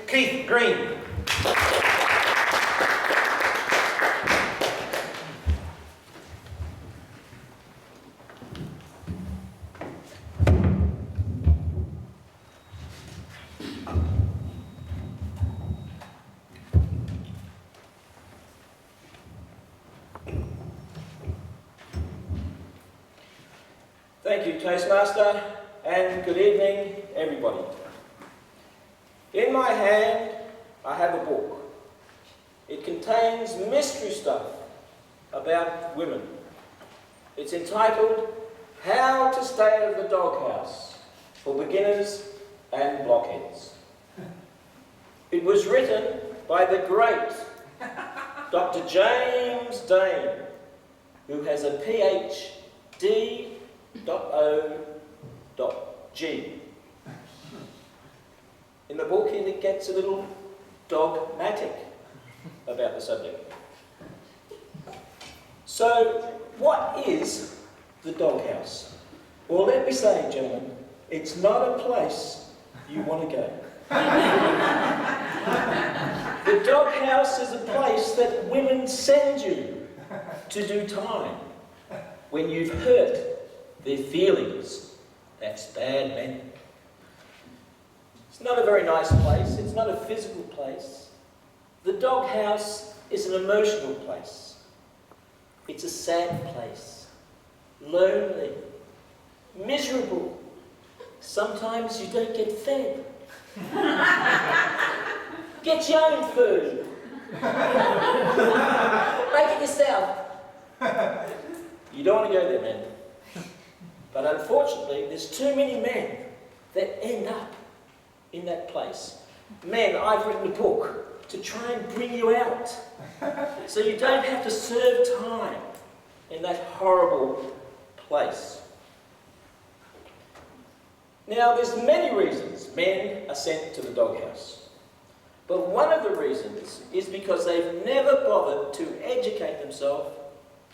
Keith Green. Thank you, Toastmaster, and good evening, everybody. In my hand, I have a book. It contains mystery stuff about women. It's entitled, How to Stay Out of the Doghouse for Beginners and Blockheads. It was written by the great Dr. James Dane, who has a PhD.O.G. In the book, he gets a little dogmatic about the subject. So, what is the doghouse? Well, let me say, gentlemen, it's not a place you want to go. The doghouse is a place that women send you to do time when you've hurt their feelings. That's bad, men. It's not a very nice place. It's not a physical place. The doghouse is an emotional place. It's a sad place. Lonely. Miserable. Sometimes you don't get fed. Get your own food. Make it yourself. You don't want to go there, men. But unfortunately, there's too many men that end up in that place. Men, I've written a book to try and bring you out so you don't have to serve time in that horrible place. Now, there's many reasons men are sent to the doghouse. But one of the reasons is because they've never bothered to educate themselves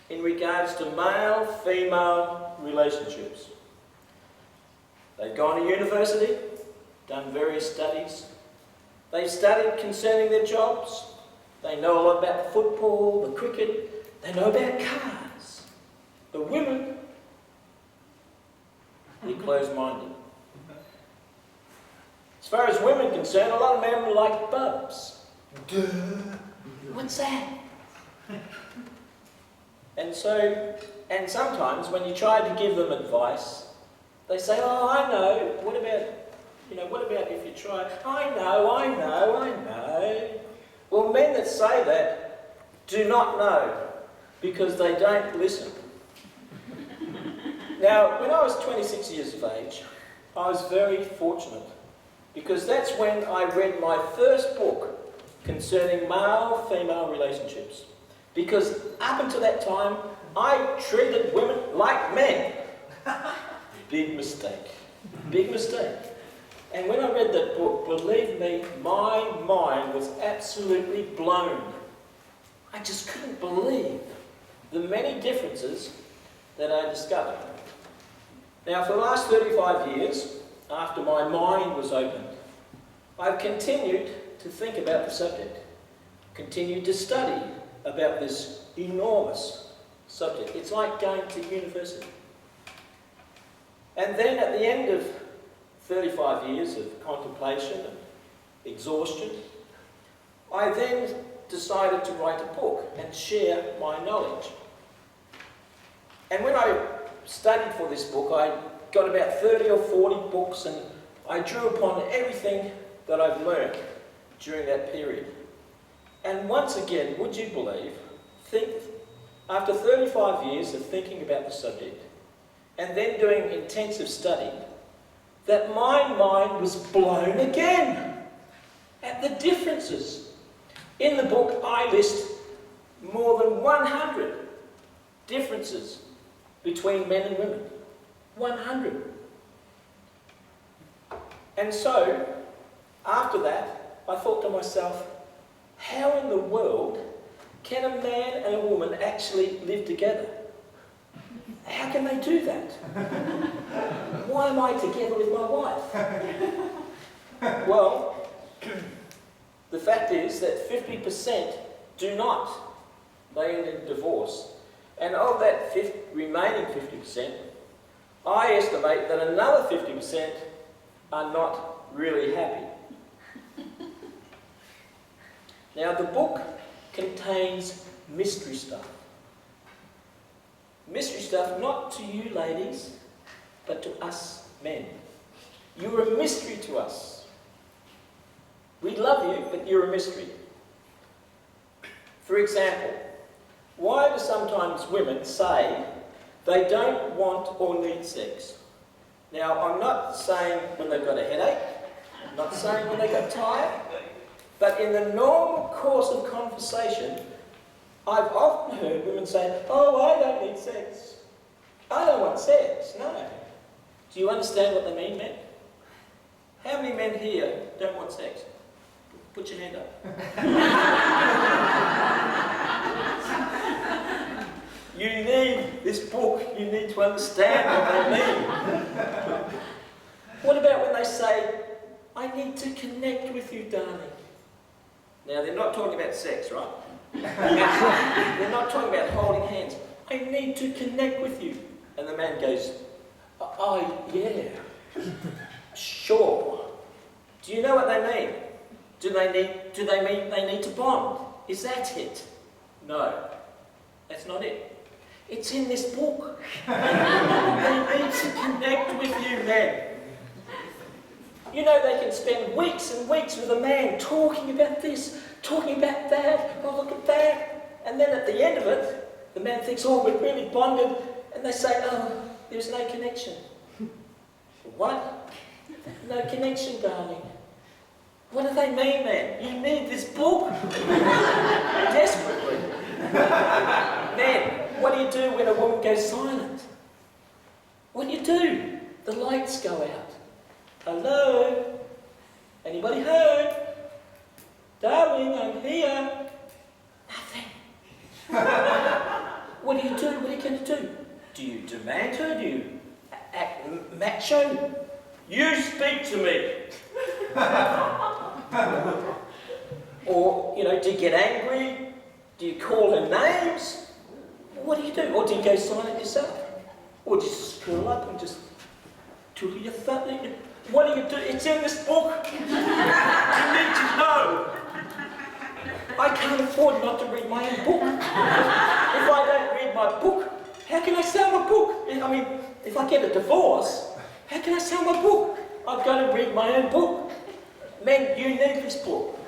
in regards to male-female relationships. They've gone to university, done various studies. They've studied concerning their jobs. They know a lot about football, the cricket. They know about cars. The women, they're closed-minded. As far as women are concerned, a lot of men like bubs. Duh. What's that? And sometimes when you try to give them advice, they say, oh, I know, what about if you try? I know. Well, men that say that do not know, because they don't listen. Now, when I was 26 years of age, I was very fortunate, because that's when I read my first book concerning male-female relationships. Because up until that time, I treated women like men. Big mistake. Big mistake. And when I read that book, believe me, my mind was absolutely blown. I just couldn't believe the many differences that I discovered. Now, for the last 35 years, after my mind was opened, I've continued to think about the subject, continued to study about this enormous subject. It's like going to university. And then at the end of 35 years of contemplation and exhaustion, I then decided to write a book and share my knowledge. And when I studied for this book, I got about 30 or 40 books, and I drew upon everything that I've learned during that period. And once again, would you believe, after 35 years of thinking about the subject, and then doing intensive study, that my mind was blown again at the differences. In the book, I list more than 100 differences between men and women. 100. And so, after that, I thought to myself, how in the world can a man and a woman actually live together? How can they do that? Why am I together with my wife? Well, the fact is that 50% do not. They end in divorce. And of that remaining 50%, I estimate that another 50% are not really happy. Now, the book contains mystery stuff. Mystery stuff not to you ladies, but to us men. You're a mystery to us. We love you, but you're a mystery. For example, why do sometimes women say they don't want or need sex? Now, I'm not saying when they've got a headache, I'm not saying when they got tired, but in the normal course of conversation, I've often heard women say, oh, I don't need sex. I don't want sex. No. Do you understand what they mean, men? How many men here don't want sex? Put your hand up. You need this book. You need to understand what they mean. What about when they say, I need to connect with you, darling? Now, they're not talking about sex, right? They're not talking about holding hands. I need to connect with you. And the man goes, oh, yeah, sure. Do you know what they mean? Do they mean they need to bond? Is that it? No, that's not it. It's in this book. They need to connect with you, men. You know, they can spend weeks and weeks with a man talking about this, talking about that, oh, look at that. And then at the end of it, the man thinks, oh, we're really bonded. And they say, oh, there's no connection. What? No connection, darling. What do they mean, man? You need this book. Desperately. Man, what do you do when a woman goes silent? What do you do? The lights go out. Hello? Anybody home? Darling, I'm here. Nothing. What do you do? What are you going to do? Do you demand her? Do you act macho? You speak to me. Or, you know, do you get angry? Do you call her names? What do you do? Or do you go silent yourself? Or do you screw up and just twiddle your thumb? What do you do? It's in this book. You need to know. I can't afford not to read my own book. If I don't read my book, how can I sell my book? I mean, if I get a divorce, how can I sell my book? I've got to read my own book. Men, you need this book.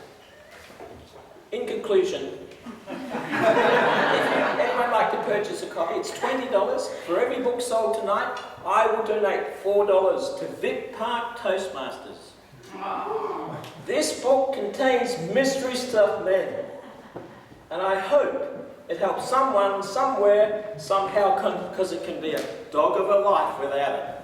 In conclusion, if anyone like to purchase a copy, it's $20. For every book sold tonight, I will donate $4 to Vic Park Toastmasters. This book contains mystery stuff, men. And I hope it helps someone, somewhere, somehow, because it can be a dog of a life without it.